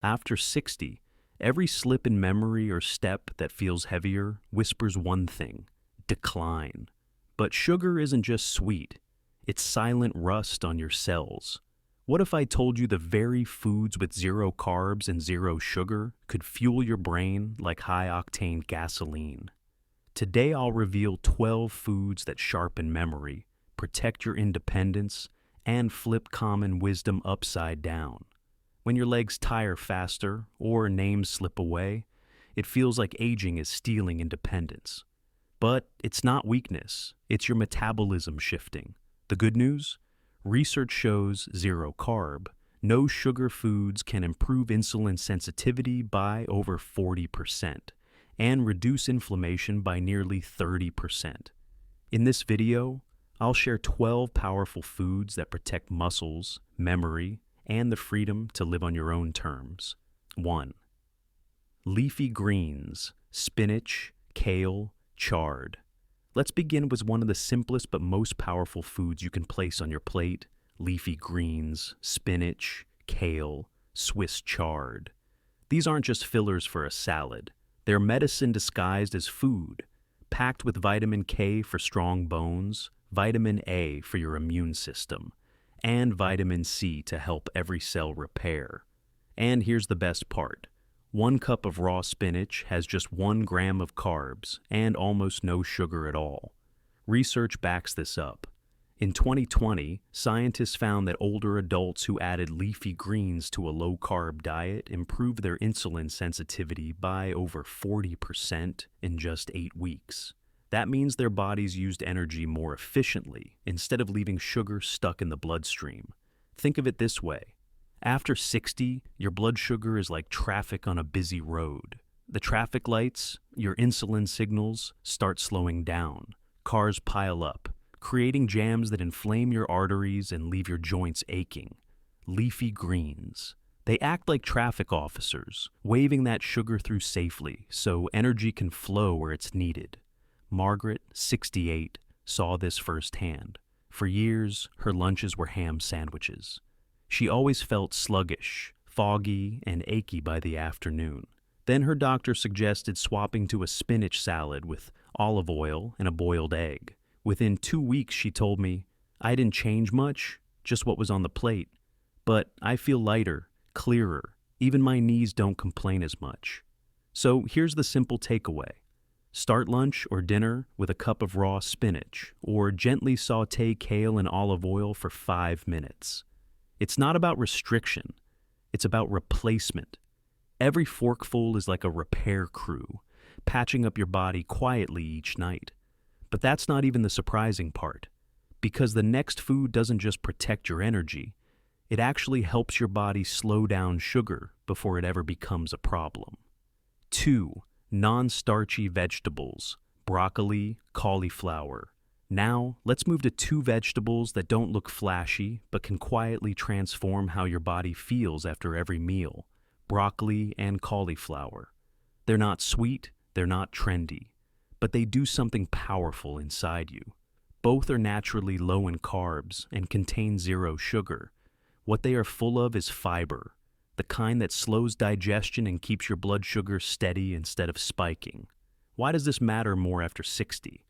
After 60, every slip in memory or step that feels heavier whispers one thing: decline. But sugar isn't just sweet, it's silent rust on your cells. What if I told you the very foods with zero carbs and zero sugar could fuel your brain like high-octane gasoline? Today I'll reveal 12 foods that sharpen memory, protect your independence, and flip common wisdom upside down. When your legs tire faster or names slip away, it feels like aging is stealing independence. But it's not weakness, it's your metabolism shifting. The good news? Research shows zero carb, no sugar foods can improve insulin sensitivity by over 40% and reduce inflammation by nearly 30%. In this video, I'll share 12 powerful foods that protect muscles, memory, and the freedom to live on your own terms. 1. Leafy greens, spinach, kale, chard. Let's begin with one of the simplest but most powerful foods you can place on your plate: leafy greens, spinach, kale, Swiss chard. These aren't just fillers for a salad. They're medicine disguised as food, packed with vitamin K for strong bones, vitamin A for your immune system, and vitamin C to help every cell repair. And here's the best part. 1 cup of raw spinach has just 1 gram of carbs and almost no sugar at all. Research backs this up. In 2020, scientists found that older adults who added leafy greens to a low-carb diet improved their insulin sensitivity by over 40% in just 8 weeks. That means their bodies used energy more efficiently instead of leaving sugar stuck in the bloodstream. Think of it this way. After 60, your blood sugar is like traffic on a busy road. The traffic lights, your insulin signals, start slowing down. Cars pile up, creating jams that inflame your arteries and leave your joints aching. Leafy greens. They act like traffic officers, waving that sugar through safely so energy can flow where it's needed. Margaret, 68, saw this firsthand. For years, her lunches were ham sandwiches. She always felt sluggish, foggy, and achy by the afternoon. Then her doctor suggested swapping to a spinach salad with olive oil and a boiled egg. Within 2 weeks, she told me, "I didn't change much, just what was on the plate. But I feel lighter, clearer, even my knees don't complain as much." So here's the simple takeaway. Start lunch or dinner with a cup of raw spinach, or gently saute kale in olive oil for 5 minutes. It's not about restriction, it's about replacement. Every forkful is like a repair crew, patching up your body quietly each night. But that's not even the surprising part, because the next food doesn't just protect your energy, it actually helps your body slow down sugar before it ever becomes a problem. 2. Non-starchy vegetables, broccoli, cauliflower. Now, let's move to 2 vegetables that don't look flashy but can quietly transform how your body feels after every meal: broccoli and cauliflower. They're not sweet, they're not trendy, but they do something powerful inside you. Both are naturally low in carbs and contain zero sugar. What they are full of is fiber, the kind that slows digestion and keeps your blood sugar steady instead of spiking. Why does this matter more after 60?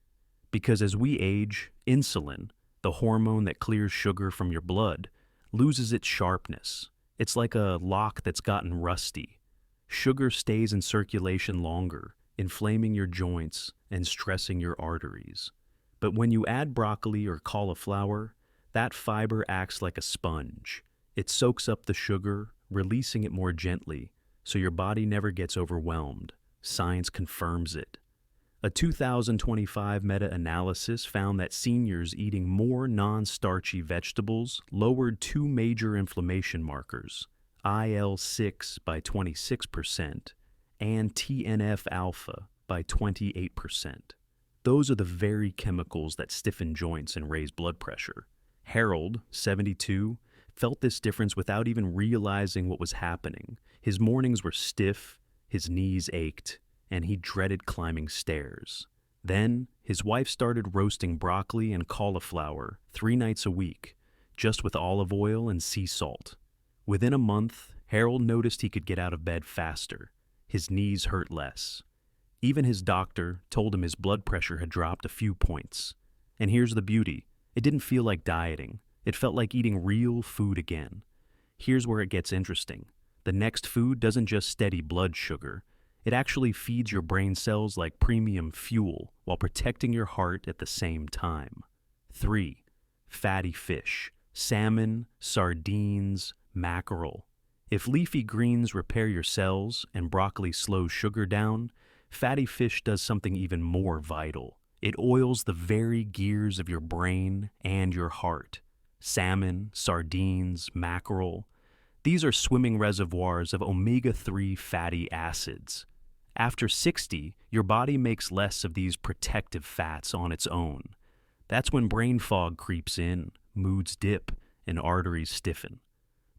Because as we age, insulin, the hormone that clears sugar from your blood, loses its sharpness. It's like a lock that's gotten rusty. Sugar stays in circulation longer, inflaming your joints and stressing your arteries. But when you add broccoli or cauliflower, that fiber acts like a sponge. It soaks up the sugar, releasing it more gently, so your body never gets overwhelmed. Science confirms it. A 2025 meta-analysis found that seniors eating more non-starchy vegetables lowered 2 major inflammation markers: IL-6 by 26% and TNF-alpha by 28%. Those are the very chemicals that stiffen joints and raise blood pressure. Harold, 72, felt this difference without even realizing what was happening. His mornings were stiff, his knees ached, and he dreaded climbing stairs. Then, his wife started roasting broccoli and cauliflower 3 nights a week, just with olive oil and sea salt. Within a month, Harold noticed he could get out of bed faster. His knees hurt less. Even his doctor told him his blood pressure had dropped a few points. And here's the beauty. It didn't feel like dieting. It felt like eating real food again. Here's where it gets interesting. The next food doesn't just steady blood sugar. It actually feeds your brain cells like premium fuel while protecting your heart at the same time. 3. Fatty fish. Salmon, sardines, mackerel. If leafy greens repair your cells and broccoli slows sugar down, fatty fish does something even more vital. It oils the very gears of your brain and your heart. Salmon, sardines, mackerel. These are swimming reservoirs of omega-3 fatty acids. After 60, your body makes less of these protective fats on its own. That's when brain fog creeps in, moods dip, and arteries stiffen.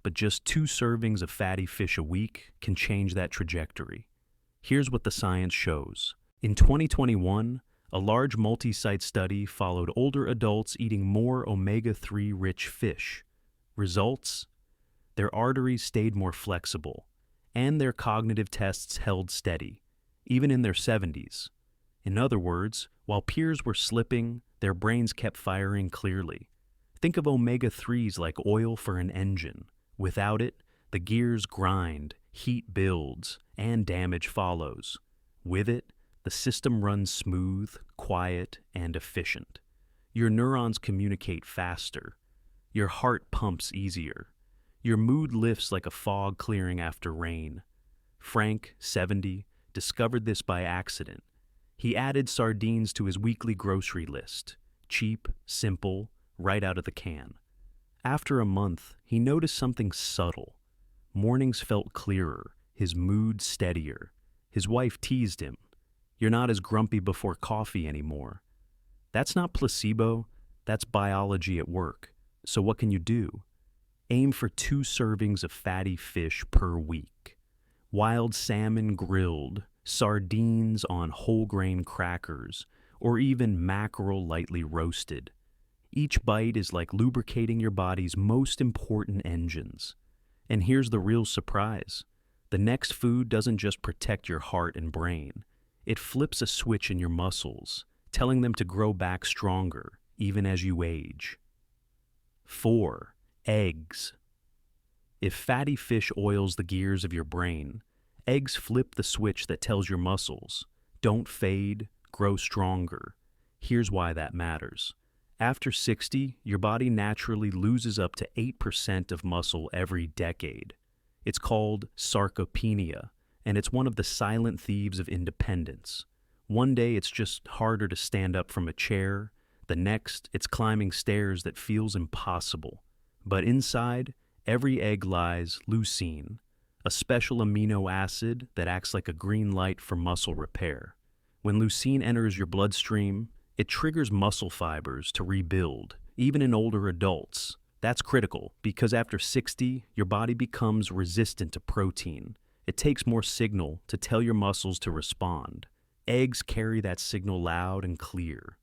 But just 2 servings of fatty fish a week can change that trajectory. Here's what the science shows. In 2021, a large multi-site study followed older adults eating more omega-3 rich fish. Results? Their arteries stayed more flexible, and their cognitive tests held steady, even in their 70s. In other words, while peers were slipping, their brains kept firing clearly. Think of omega-3s like oil for an engine. Without it, the gears grind, heat builds, and damage follows. With it, the system runs smooth, quiet, and efficient. Your neurons communicate faster. Your heart pumps easier. Your mood lifts like a fog clearing after rain. Frank, 70, discovered this by accident. He added sardines to his weekly grocery list. Cheap, simple, right out of the can. After a month, he noticed something subtle. Mornings felt clearer, his mood steadier. His wife teased him. "You're not as grumpy before coffee anymore." That's not placebo, that's biology at work. So what can you do? Aim for 2 servings of fatty fish per week. Wild salmon grilled, sardines on whole grain crackers, or even mackerel lightly roasted. Each bite is like lubricating your body's most important engines. And here's the real surprise. The next food doesn't just protect your heart and brain. It flips a switch in your muscles, telling them to grow back stronger, even as you age. 4. Eggs. If fatty fish oils the gears of your brain, eggs flip the switch that tells your muscles, don't fade, grow stronger. Here's why that matters. After 60, your body naturally loses up to 8% of muscle every decade. It's called sarcopenia, and it's one of the silent thieves of independence. One day it's just harder to stand up from a chair. The next, it's climbing stairs that feels impossible. But inside, every egg lies leucine, a special amino acid that acts like a green light for muscle repair. When leucine enters your bloodstream, it triggers muscle fibers to rebuild, even in older adults. That's critical because after 60, your body becomes resistant to protein. It takes more signal to tell your muscles to respond. Eggs carry that signal loud and clear.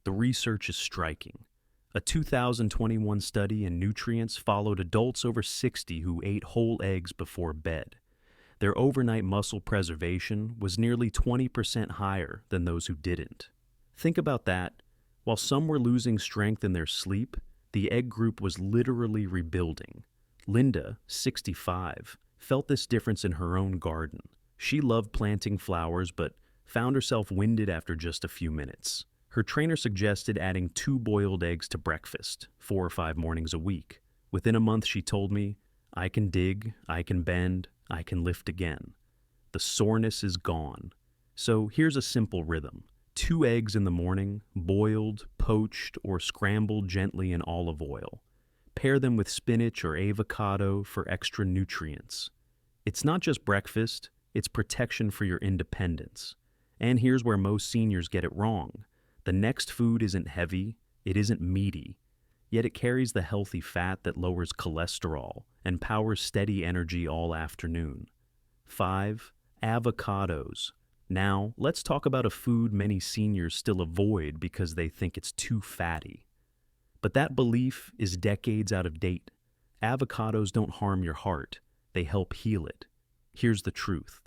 The research is striking. A 2021 study in Nutrients followed adults over 60 who ate whole eggs before bed. Their overnight muscle preservation was nearly 20% higher than those who didn't. Think about that. While some were losing strength in their sleep, the egg group was literally rebuilding. Linda, 65, felt this difference in her own garden. She loved planting flowers, but found herself winded after just a few minutes. Her trainer suggested adding 2 boiled eggs to breakfast, 4 or 5 mornings a week. Within a month, she told me, "I can dig, I can bend, I can lift again." The soreness is gone. So here's a simple rhythm. 2 eggs in the morning, boiled, poached, or scrambled gently in olive oil. Pair them with spinach or avocado for extra nutrients. It's not just breakfast, it's protection for your independence. And here's where most seniors get it wrong. The next food isn't heavy, it isn't meaty, yet it carries the healthy fat that lowers cholesterol and powers steady energy all afternoon. 5. Avocados. Now, let's talk about a food many seniors still avoid because they think it's too fatty. But that belief is decades out of date. Avocados don't harm your heart. they help heal it. Here's the truth.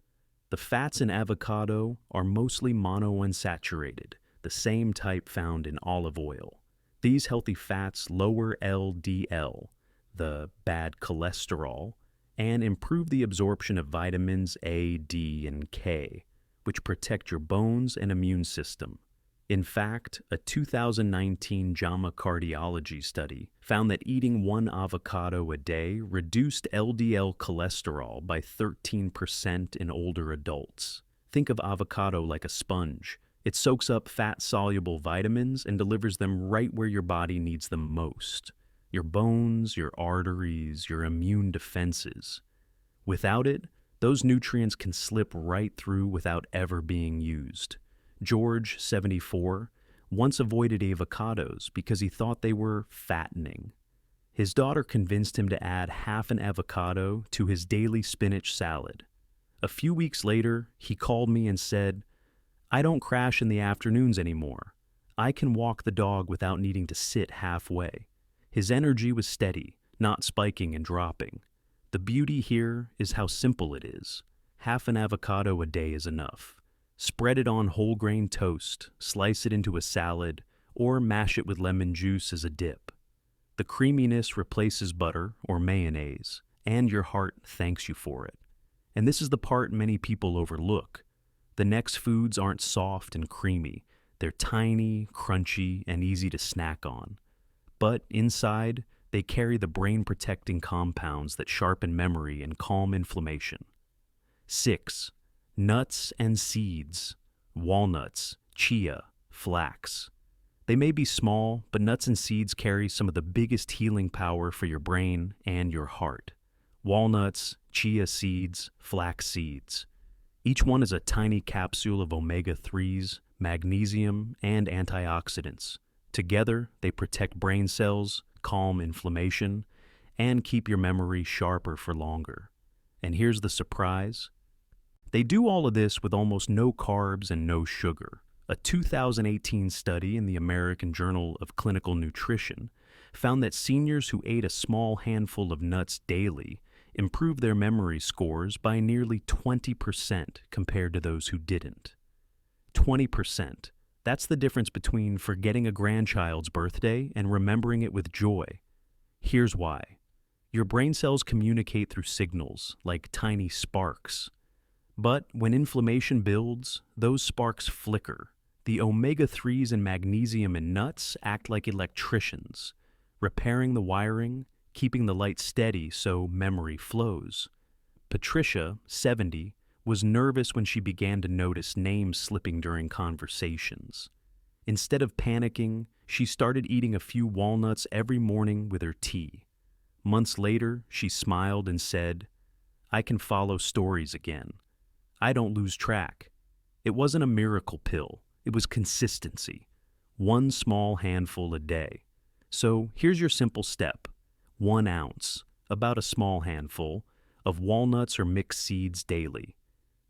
The fats in avocado are mostly monounsaturated, the same type found in olive oil. These healthy fats lower LDL, the bad cholesterol, and improve the absorption of vitamins A, D, and K, which protect your bones and immune system. In fact, a 2019 JAMA cardiology study found that eating one avocado a day reduced LDL cholesterol by 13% in older adults. Think of avocado like a sponge. It soaks up fat-soluble vitamins and delivers them right where your body needs them most. Your bones, your arteries, your immune defenses. Without it, those nutrients can slip right through without ever being used. George, 74, once avoided avocados because he thought they were fattening. His daughter convinced him to add half an avocado to his daily spinach salad. A few weeks later, he called me and said, "I don't crash in the afternoons anymore. I can walk the dog without needing to sit halfway." His energy was steady, not spiking and dropping. The beauty here is how simple it is. Half an avocado a day is enough. Spread it on whole grain toast, slice it into a salad, or mash it with lemon juice as a dip. The creaminess replaces butter or mayonnaise, and your heart thanks you for it. And this is the part many people overlook. The next foods aren't soft and creamy. They're tiny, crunchy, and easy to snack on. But inside, they carry the brain-protecting compounds that sharpen memory and calm inflammation. 6. Nuts and seeds. Walnuts, chia, flax. They may be small, but nuts and seeds carry some of the biggest healing power for your brain and your heart. Walnuts, chia seeds, flax seeds. Each one is a tiny capsule of omega-3s, magnesium, and antioxidants. Together, they protect brain cells, calm inflammation, and keep your memory sharper for longer. And here's the surprise. They do all of this with almost no carbs and no sugar. A 2018 study in the American Journal of Clinical Nutrition found that seniors who ate a small handful of nuts daily improved their memory scores by nearly 20% compared to those who didn't. 20%. That's the difference between forgetting a grandchild's birthday and remembering it with joy. Here's why. Your brain cells communicate through signals, like tiny sparks. But when inflammation builds, those sparks flicker. The omega-3s and magnesium in nuts act like electricians, repairing the wiring, keeping the light steady so memory flows. Patricia, 70, was nervous when she began to notice names slipping during conversations. Instead of panicking, she started eating a few walnuts every morning with her tea. Months later, she smiled and said, "I can follow stories again. I don't lose track." It wasn't a miracle pill. It was consistency. One small handful a day. So here's your simple step. 1 ounce, about a small handful, of walnuts or mixed seeds daily.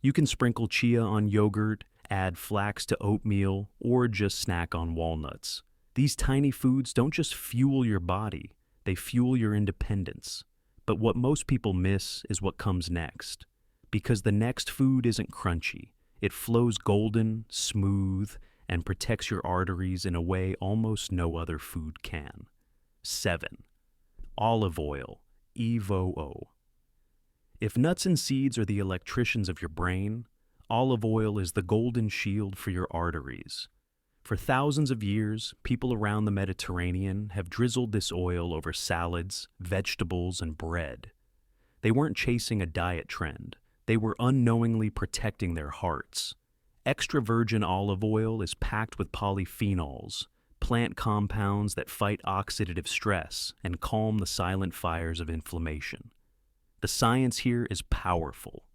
You can sprinkle chia on yogurt, add flax to oatmeal, or just snack on walnuts. These tiny foods don't just fuel your body, they fuel your independence. But what most people miss is what comes next. Because the next food isn't crunchy. It flows golden, smooth, and protects your arteries in a way almost no other food can. 7. Olive oil, EVOO. If nuts and seeds are the electricians of your brain, olive oil is the golden shield for your arteries. For thousands of years, people around the Mediterranean have drizzled this oil over salads, vegetables, and bread. They weren't chasing a diet trend. They were unknowingly protecting their hearts. Extra virgin olive oil is packed with polyphenols, plant compounds that fight oxidative stress and calm the silent fires of inflammation. The science here is powerful.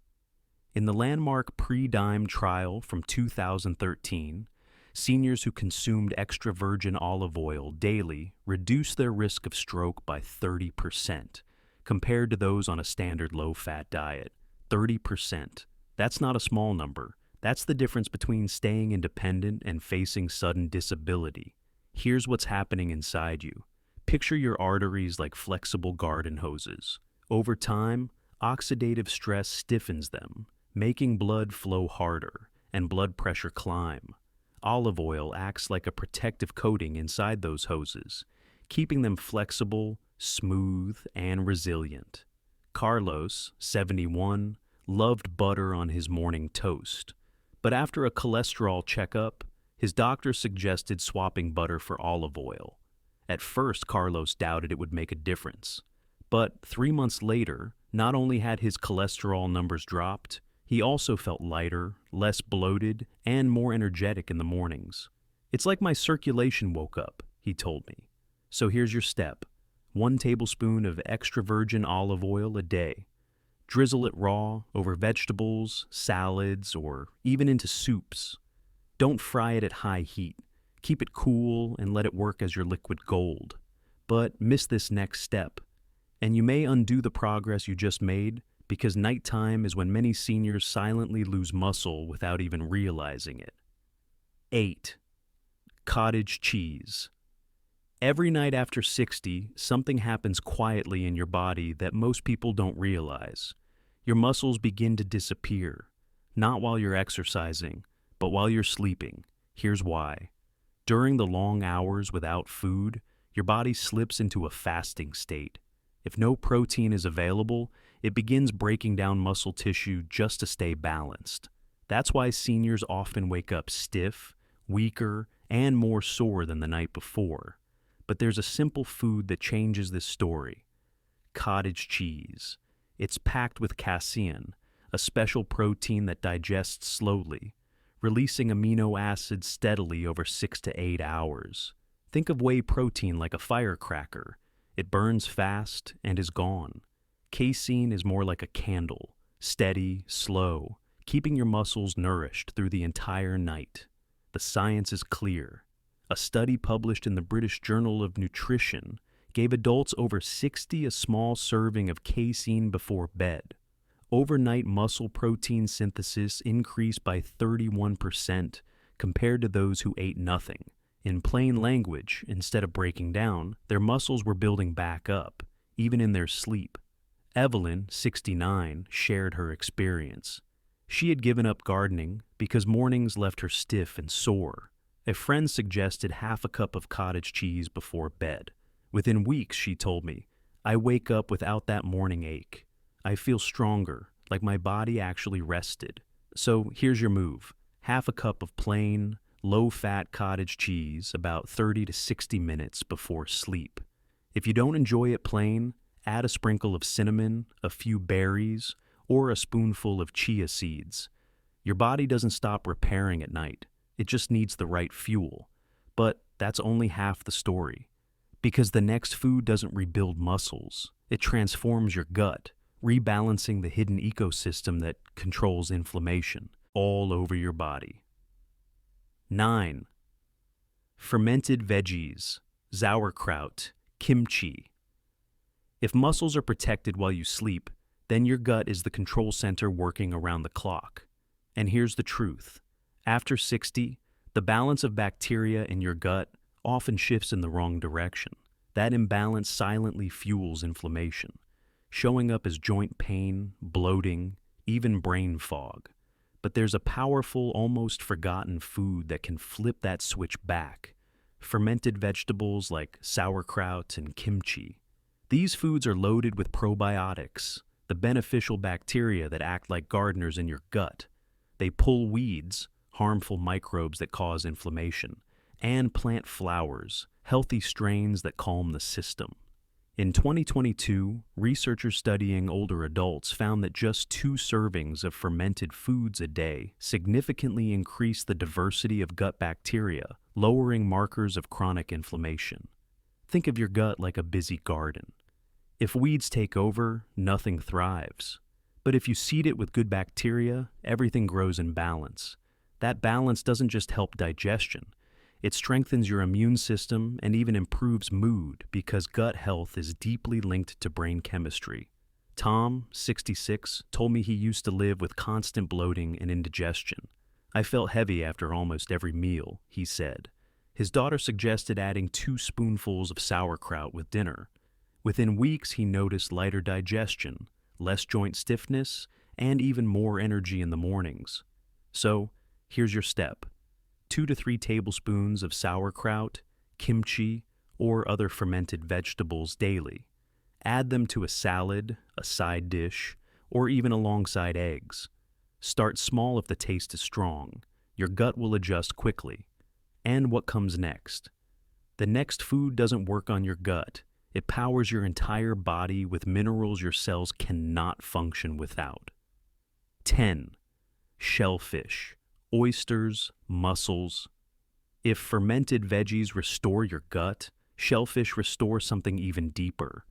In the landmark pre-dime trial from 2013, seniors who consumed extra virgin olive oil daily reduced their risk of stroke by 30%, compared to those on a standard low-fat diet. 30%. That's not a small number. That's the difference between staying independent and facing sudden disability. Here's what's happening inside you. Picture your arteries like flexible garden hoses. Over time, Oxidative stress stiffens them, making blood flow harder and blood pressure climb. Olive oil acts like a protective coating inside those hoses, keeping them flexible, smooth, and resilient. Carlos, 71, loved butter on his morning toast, but after a cholesterol checkup, his doctor suggested swapping butter for olive oil. At first, Carlos doubted it would make a difference, but 3 months later, not only had his cholesterol numbers dropped, he also felt lighter, less bloated, and more energetic in the mornings. "It's like my circulation woke up," he told me. So here's your step. 1 tablespoon of extra virgin olive oil a day. Drizzle it raw over vegetables, salads, or even into soups. Don't fry it at high heat. Keep it cool and let it work as your liquid gold. But miss this next step, and you may undo the progress you just made, because nighttime is when many seniors silently lose muscle without even realizing it. 8. Cottage cheese. Every night after 60, something happens quietly in your body that most people don't realize. Your muscles begin to disappear, not while you're exercising, but while you're sleeping. Here's why. During the long hours without food, your body slips into a fasting state. If no protein is available, it begins breaking down muscle tissue just to stay balanced. That's why seniors often wake up stiff, weaker, and more sore than the night before. But there's a simple food that changes this story: cottage cheese. It's packed with casein, a special protein that digests slowly, releasing amino acids steadily over 6 to 8 hours. Think of whey protein like a firecracker. It burns fast and is gone. Casein is more like a candle, steady, slow, keeping your muscles nourished through the entire night. The science is clear. A study published in the British Journal of Nutrition gave adults over 60 a small serving of casein before bed. Overnight muscle protein synthesis increased by 31% compared to those who ate nothing. In plain language, instead of breaking down, their muscles were building back up, even in their sleep. Evelyn, 69, shared her experience. She had given up gardening because mornings left her stiff and sore. A friend suggested half a cup of cottage cheese before bed. Within weeks, she told me, I wake up without that morning ache. I feel stronger, like my body actually rested. So here's your move. Half a cup of plain, low-fat cottage cheese about 30 to 60 minutes before sleep. If you don't enjoy it plain, add a sprinkle of cinnamon, a few berries, or a spoonful of chia seeds. Your body doesn't stop repairing at night. It just needs the right fuel. But that's only half the story. Because the next food doesn't rebuild muscles. It transforms your gut, rebalancing the hidden ecosystem that controls inflammation all over your body. 9. Fermented veggies, sauerkraut, kimchi. If muscles are protected while you sleep, then your gut is the control center working around the clock. And here's the truth. After 60, the balance of bacteria in your gut often shifts in the wrong direction. That imbalance silently fuels inflammation, showing up as joint pain, bloating, even brain fog. But there's a powerful, almost forgotten food that can flip that switch back. Fermented vegetables like sauerkraut and kimchi. These foods are loaded with probiotics, the beneficial bacteria that act like gardeners in your gut. They pull weeds, harmful microbes that cause inflammation, and plant flowers, healthy strains that calm the system. In 2022, researchers studying older adults found that just 2 servings of fermented foods a day significantly increased the diversity of gut bacteria, lowering markers of chronic inflammation. Think of your gut like a busy garden. If weeds take over, nothing thrives. But if you seed it with good bacteria, everything grows in balance. That balance doesn't just help digestion. It strengthens your immune system and even improves mood because gut health is deeply linked to brain chemistry. Tom, 66, told me he used to live with constant bloating and indigestion. I felt heavy after almost every meal, he said. His daughter suggested adding 2 spoonfuls of sauerkraut with dinner. Within weeks, he noticed lighter digestion, less joint stiffness, and even more energy in the mornings. So, here's your step. 2 to 3 tablespoons of sauerkraut, kimchi, or other fermented vegetables daily. Add them to a salad, a side dish, or even alongside eggs. Start small if the taste is strong. Your gut will adjust quickly. And what comes next? The next food doesn't work on your gut. It powers your entire body with minerals your cells cannot function without. 10. Shellfish, oysters, mussels. If fermented veggies restore your gut, shellfish restore something even deeper.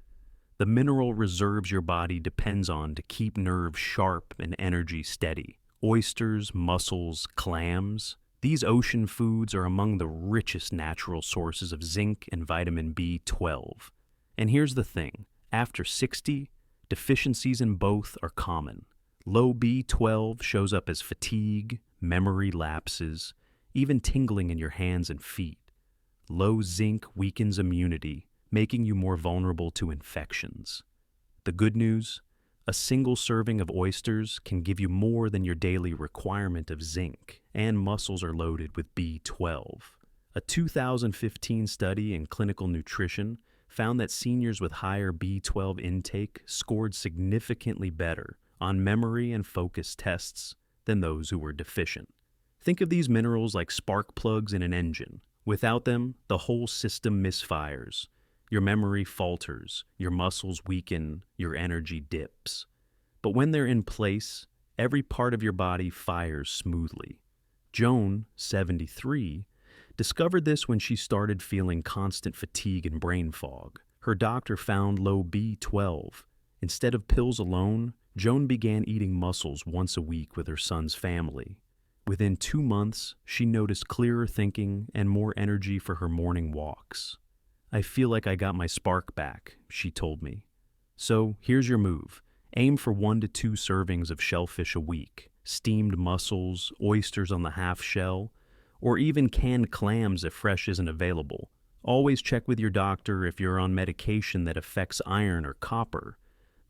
The mineral reserves your body depends on to keep nerves sharp and energy steady. Oysters, mussels, clams. These ocean foods are among the richest natural sources of zinc and vitamin B12. And here's the thing, after 60, deficiencies in both are common. Low B12 shows up as fatigue, memory lapses, even tingling in your hands and feet. Low zinc weakens immunity, making you more vulnerable to infections. The good news? A single serving of oysters can give you more than your daily requirement of zinc, and mussels are loaded with B12. A 2015 study in clinical nutrition found that seniors with higher B12 intake scored significantly better on memory and focus tests than those who were deficient. Think of these minerals like spark plugs in an engine. Without them, the whole system misfires. Your memory falters, your muscles weaken, your energy dips. But when they're in place, every part of your body fires smoothly. Joan, 73, discovered this when she started feeling constant fatigue and brain fog. Her doctor found low B12. Instead of pills alone, Joan began eating mussels once a week with her son's family. Within 2 months, she noticed clearer thinking and more energy for her morning walks. "I feel like I got my spark back," she told me. So here's your move. Aim for 1 to 2 servings of shellfish a week, steamed mussels, oysters on the half shell, or even canned clams if fresh isn't available. Always check with your doctor if you're on medication that affects iron or copper.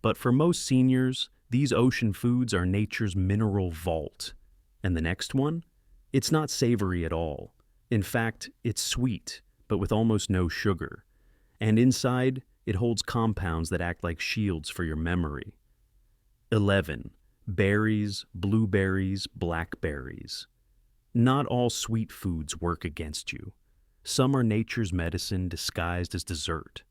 But for most seniors, these ocean foods are nature's mineral vault. And the next one? It's not savory at all. In fact, it's sweet, but with almost no sugar. And inside, it holds compounds that act like shields for your memory. 11. Berries, blueberries, blackberries. Not all sweet foods work against you. Some are nature's medicine disguised as dessert.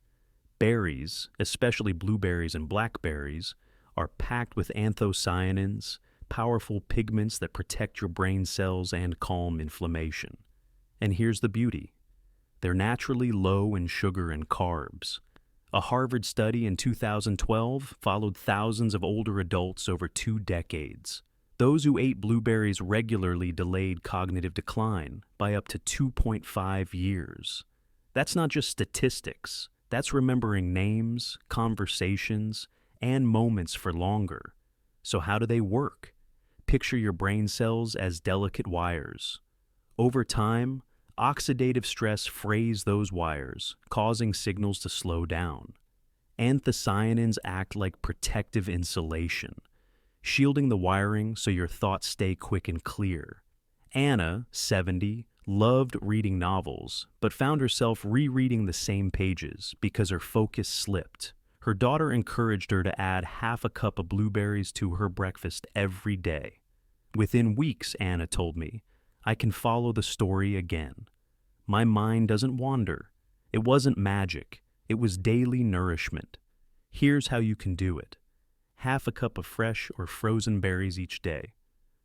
Berries, especially blueberries and blackberries, are packed with anthocyanins, powerful pigments that protect your brain cells and calm inflammation. And here's the beauty. They're naturally low in sugar and carbs. A Harvard study in 2012 followed thousands of older adults over 2 decades. Those who ate blueberries regularly delayed cognitive decline by up to 2.5 years. That's not just statistics. That's remembering names, conversations, and moments for longer. So how do they work? Picture your brain cells as delicate wires. Over time, oxidative stress frays those wires, causing signals to slow down. Anthocyanins act like protective insulation, shielding the wiring so your thoughts stay quick and clear. Anna, 70, loved reading novels, but found herself rereading the same pages because her focus slipped. Her daughter encouraged her to add half a cup of blueberries to her breakfast every day. Within weeks, Anna told me, I can follow the story again. My mind doesn't wander. It wasn't magic. It was daily nourishment. Here's how you can do it. Half a cup of fresh or frozen berries each day.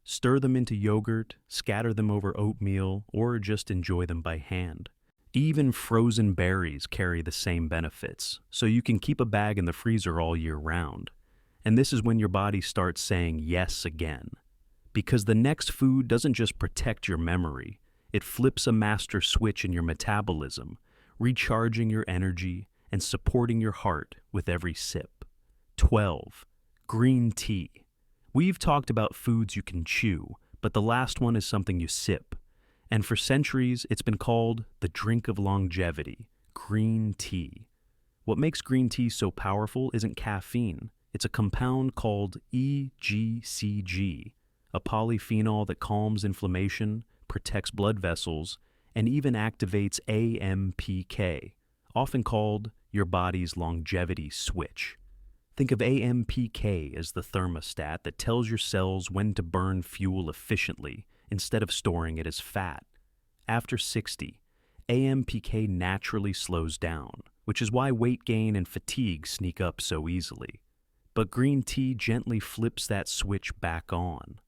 Stir them into yogurt, scatter them over oatmeal, or just enjoy them by hand. Even frozen berries carry the same benefits, so you can keep a bag in the freezer all year round. And this is when your body starts saying yes again. Because the next food doesn't just protect your memory, it flips a master switch in your metabolism, recharging your energy and supporting your heart with every sip. 12. Green tea. We've talked about foods you can chew, but the last one is something you sip. And for centuries, it's been called the drink of longevity, green tea. What makes green tea so powerful isn't caffeine, It's a compound called EGCG, a polyphenol that calms inflammation, protects blood vessels, and even activates AMPK, often called your body's longevity switch. Think of AMPK as the thermostat that tells your cells when to burn fuel efficiently instead of storing it as fat. After 60, AMPK naturally slows down, which is why weight gain and fatigue sneak up so easily. But green tea gently flips that switch back on.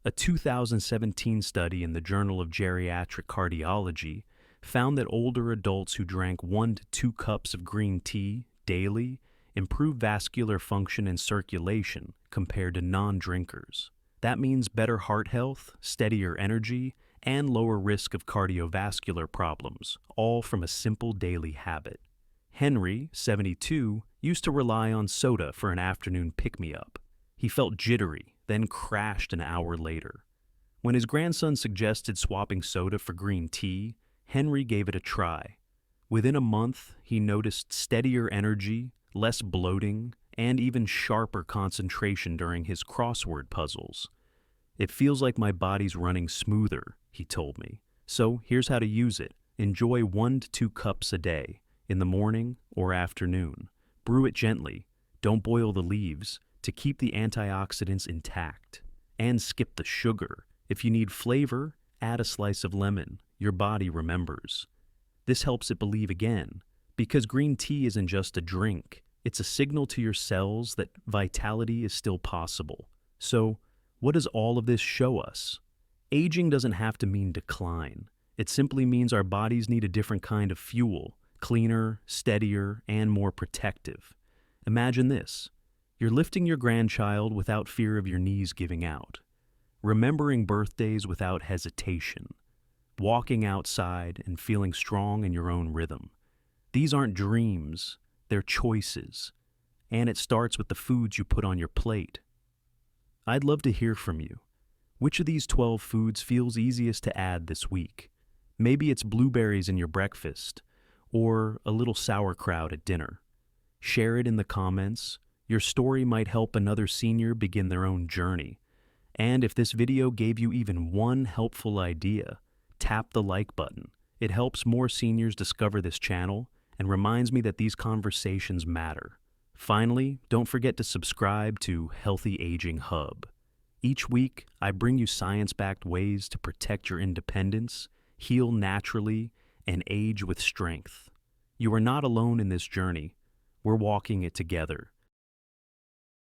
A 2017 study in the Journal of Geriatric Cardiology found that older adults who drank 1 to 2 cups of green tea daily improved vascular function and circulation compared to non-drinkers. That means better heart health, steadier energy, and lower risk of cardiovascular problems, all from a simple daily habit. Henry, 72, used to rely on soda for an afternoon pick-me-up. He felt jittery, then crashed an hour later. When his grandson suggested swapping soda for green tea, Henry gave it a try. Within a month, he noticed steadier energy, less bloating, and even sharper concentration during his crossword puzzles. "It feels like my body's running smoother," he told me. "So here's how to use it. Enjoy 1 to 2 cups a day, in the morning or afternoon. Brew it gently. Don't boil the leaves to keep the antioxidants intact. And skip the sugar. If you need flavor, add a slice of lemon. Your body remembers." This helps it believe again, because green tea isn't just a drink. It's a signal to your cells that vitality is still possible. So, what does all of this show us? Aging doesn't have to mean decline. It simply means our bodies need a different kind of fuel, cleaner, steadier, and more protective. Imagine this. You're lifting your grandchild without fear of your knees giving out. Remembering birthdays without hesitation. Walking outside and feeling strong in your own rhythm. These aren't dreams, they're choices. And it starts with the foods you put on your plate. I'd love to hear from you. Which of these 12 foods feels easiest to add this week? Maybe it's blueberries in your breakfast, or a little sauerkraut at dinner. Share it in the comments. Your story might help another senior begin their own journey. And if this video gave you even one helpful idea, tap the like button. It helps more seniors discover this channel and reminds me that these conversations matter. Finally, don't forget to subscribe to Healthy Aging Hub. Each week, I bring you science-backed ways to protect your independence, heal naturally, and age with strength. You are not alone in this journey. We're walking it together.